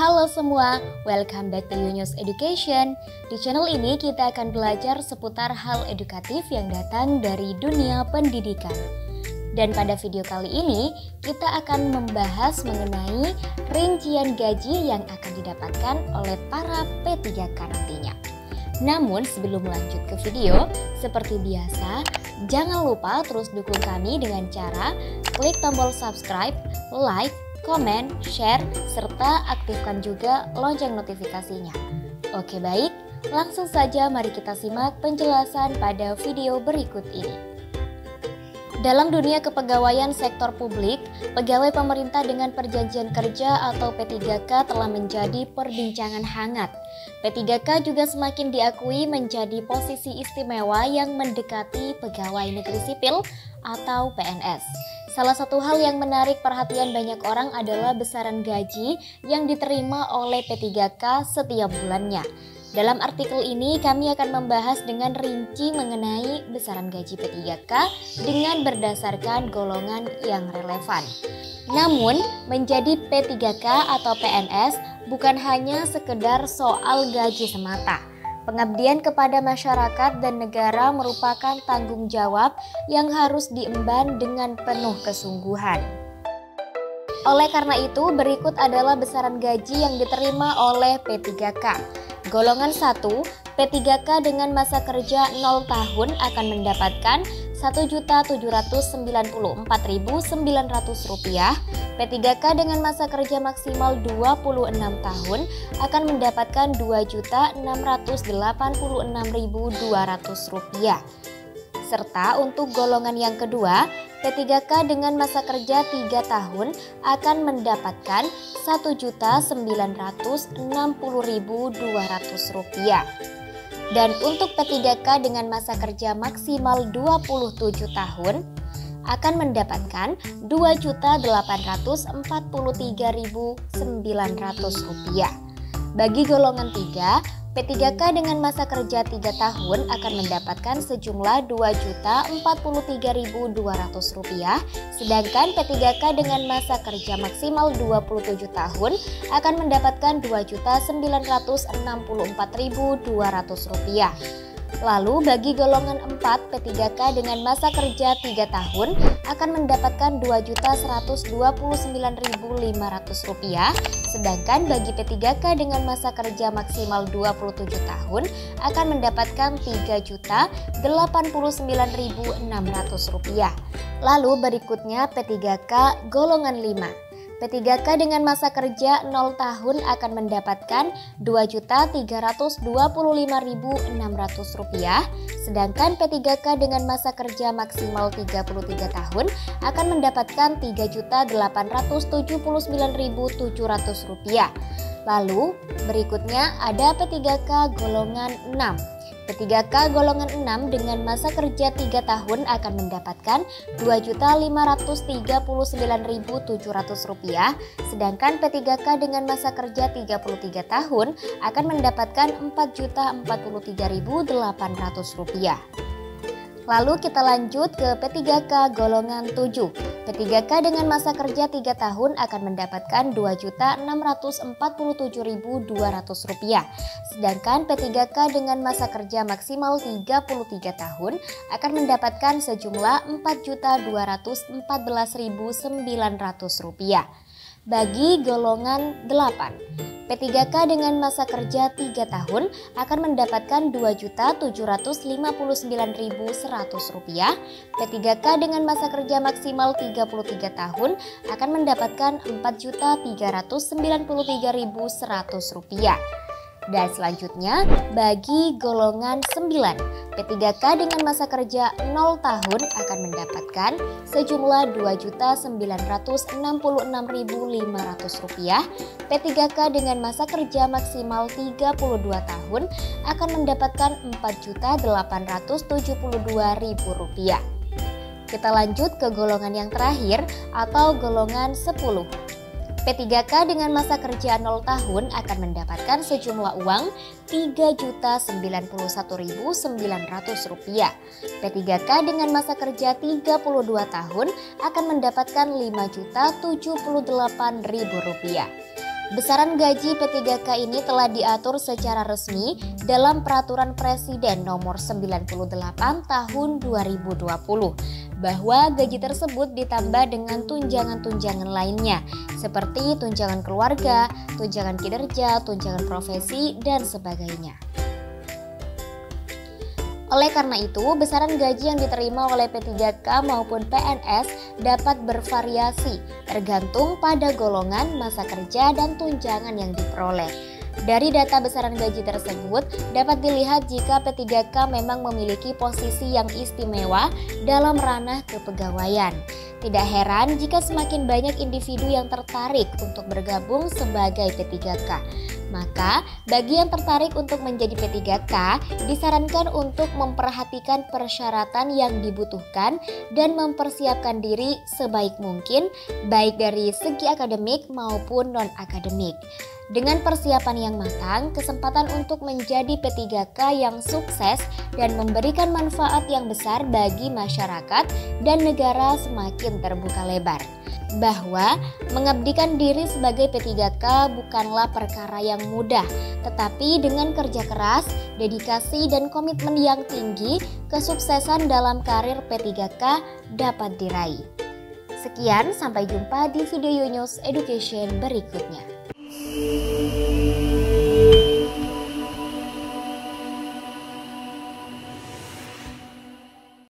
Halo semua, welcome back to Yunus Education. Di channel ini kita akan belajar seputar hal edukatif yang datang dari dunia pendidikan. Dan pada video kali ini, kita akan membahas mengenai rincian gaji yang akan didapatkan oleh para P3K nantinya. Namun sebelum lanjut ke video, seperti biasa, jangan lupa terus dukung kami dengan cara klik tombol subscribe, like, komen, share, serta aktifkan juga lonceng notifikasinya. Oke baik, langsung saja mari kita simak penjelasan pada video berikut ini. Dalam dunia kepegawaian sektor publik, pegawai pemerintah dengan perjanjian kerja atau P3K telah menjadi perbincangan hangat. P3K juga semakin diakui menjadi posisi istimewa yang mendekati pegawai negeri sipil atau PNS. Salah satu hal yang menarik perhatian banyak orang adalah besaran gaji yang diterima oleh P3K setiap bulannya. Dalam artikel ini kami akan membahas dengan rinci mengenai besaran gaji P3K dengan berdasarkan golongan yang relevan. Namun, menjadi P3K atau PNS bukan hanya sekedar soal gaji semata. Pengabdian kepada masyarakat dan negara merupakan tanggung jawab yang harus diemban dengan penuh kesungguhan. Oleh karena itu, berikut adalah besaran gaji yang diterima oleh P3K. Golongan 1, P3K dengan masa kerja 0 tahun akan mendapatkan Rp1.794.900. P3K dengan masa kerja maksimal 26 tahun akan mendapatkan Rp2.686.200. Serta untuk golongan yang kedua, P3K dengan masa kerja 3 tahun akan mendapatkan Rp1.960.200. Dan untuk P3K dengan masa kerja maksimal 27 tahun akan mendapatkan Rp2.843.900. Bagi golongan 3, P3K dengan masa kerja 3 tahun akan mendapatkan sejumlah Rp2.043.200, sedangkan P3K dengan masa kerja maksimal 27 tahun akan mendapatkan Rp2.964.200. Lalu bagi golongan 4, P3K dengan masa kerja 3 tahun akan mendapatkan Rp2.129.500, sedangkan bagi P3K dengan masa kerja maksimal 27 tahun akan mendapatkan Rp3.089.600. Lalu berikutnya P3K golongan 5. P3K dengan masa kerja 0 tahun akan mendapatkan Rp2.325.600, sedangkan P3K dengan masa kerja maksimal 33 tahun akan mendapatkan Rp3.879.700. Lalu berikutnya ada P3K golongan 6. P3K golongan 6 dengan masa kerja 3 tahun akan mendapatkan Rp2.539.700, sedangkan P3K dengan masa kerja 33 tahun akan mendapatkan Rp4.043.800. Lalu kita lanjut ke P3K golongan 7. P3K dengan masa kerja 3 tahun akan mendapatkan Rp2.647.200, sedangkan P3K dengan masa kerja maksimal 33 tahun akan mendapatkan sejumlah Rp4.214.900. Bagi golongan 8, P3K dengan masa kerja 3 tahun akan mendapatkan Rp2.759.100. P3K dengan masa kerja maksimal 33 tahun akan mendapatkan Rp4.993.100. Dan selanjutnya bagi golongan 9, P3K dengan masa kerja 0 tahun akan mendapatkan sejumlah Rp2.966.500. P3K dengan masa kerja maksimal 32 tahun akan mendapatkan Rp4.872.000. Kita lanjut ke golongan yang terakhir atau golongan 10. P3K dengan masa kerja 0 tahun akan mendapatkan sejumlah uang Rp3.091.900. P3K dengan masa kerja 32 tahun akan mendapatkan Rp5.078.000. Besaran gaji P3K ini telah diatur secara resmi dalam Peraturan Presiden Nomor 98 Tahun 2020 bahwa gaji tersebut ditambah dengan tunjangan-tunjangan lainnya seperti tunjangan keluarga, tunjangan kinerja, tunjangan profesi, dan sebagainya. Oleh karena itu, besaran gaji yang diterima oleh P3K maupun PNS dapat bervariasi tergantung pada golongan, masa kerja, dan tunjangan yang diperoleh. Dari data besaran gaji tersebut dapat dilihat jika P3K memang memiliki posisi yang istimewa dalam ranah kepegawaian. Tidak heran jika semakin banyak individu yang tertarik untuk bergabung sebagai P3K. Maka, bagi yang tertarik untuk menjadi P3K, disarankan untuk memperhatikan persyaratan yang dibutuhkan dan mempersiapkan diri sebaik mungkin, baik dari segi akademik maupun non-akademik. Dengan persiapan yang matang, kesempatan untuk menjadi P3K yang sukses dan memberikan manfaat yang besar bagi masyarakat dan negara semakin terbuka lebar. Bahwa mengabdikan diri sebagai P3K bukanlah perkara yang mudah, tetapi dengan kerja keras, dedikasi, dan komitmen yang tinggi, kesuksesan dalam karir P3K dapat diraih. Sekian, sampai jumpa di video Yonyos Education berikutnya.